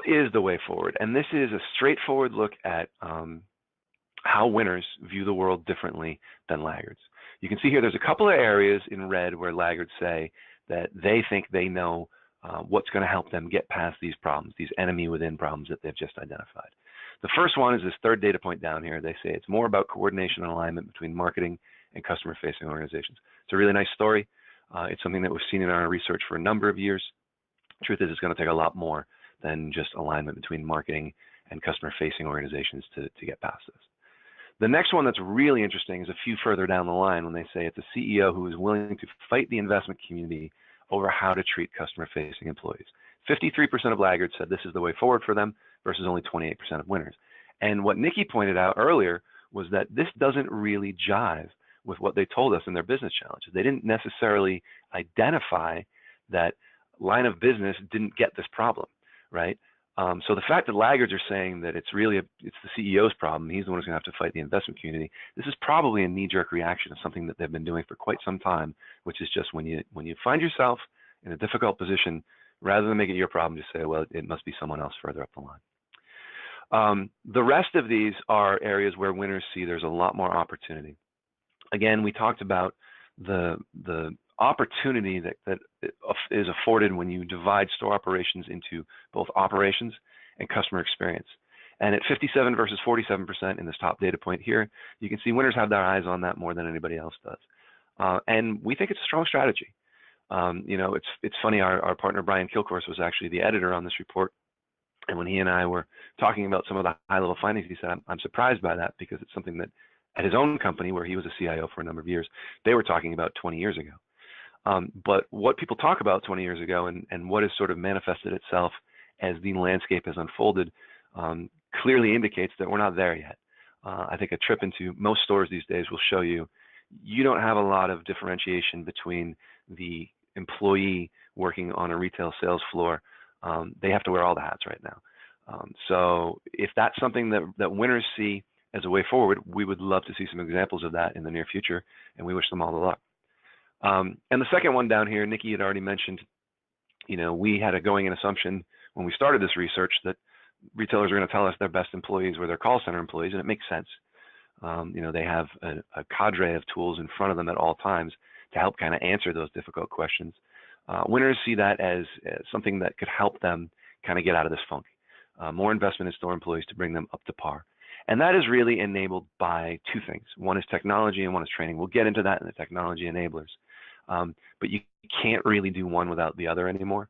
what is the way forward? And this is a straightforward look at how winners view the world differently than laggards. You can see here there's a couple of areas in red where laggards say that they think they know what's going to help them get past these problems, these enemy within problems that they've just identified. The first one is this third data point down here. They say it's more about coordination and alignment between marketing and customer-facing organizations. It's a really nice story. It's something that we've seen in our research for a number of years. The truth is it's going to take a lot more than just alignment between marketing and customer-facing organizations to get past this. The next one that's really interesting is a few further down the line when they say it's a CEO who is willing to fight the investment community over how to treat customer-facing employees. 53% of laggards said this is the way forward for them versus only 28% of winners. And what Nikki pointed out earlier was that this doesn't really jive with what they told us in their business challenges. They didn't necessarily identify that line of business didn't get this problem, right? So the fact that laggards are saying that it's the CEO's problem, he's the one who's going to have to fight the investment community, this is probably a knee-jerk reaction of something that they've been doing for quite some time, which is just when you find yourself in a difficult position, rather than make it your problem, just say, well, it must be someone else further up the line. The rest of these are areas where winners see there's a lot more opportunity. Again, we talked about the opportunity that is afforded when you divide store operations into both operations and customer experience. And at 57 versus 47% in this top data point here, you can see winners have their eyes on that more than anybody else does. And we think it's a strong strategy. It's funny, our partner Brian Kilcourse was actually the editor on this report. And when he and I were talking about some of the high-level findings, he said, I'm surprised by that because it's something that at his own company, where he was a CIO for a number of years, they were talking about 20 years ago. But what people talk about 20 years ago and what has sort of manifested itself as the landscape has unfolded clearly indicates that we're not there yet. I think a trip into most stores these days will show you don't have a lot of differentiation between the employee working on a retail sales floor. They have to wear all the hats right now. So if that's something that winners see as a way forward, we would love to see some examples of that in the near future, and we wish them all the luck. And the second one down here, Nikki had already mentioned, we had a going-in assumption when we started this research that retailers are going to tell us their best employees were their call center employees, and it makes sense. They have a cadre of tools in front of them at all times to help kind of answer those difficult questions. Winners see that as something that could help them kind of get out of this funk. More investment in store employees to bring them up to par. And that is really enabled by two things. One is technology and one is training. We'll get into that in the technology enablers. But you can't really do one without the other anymore.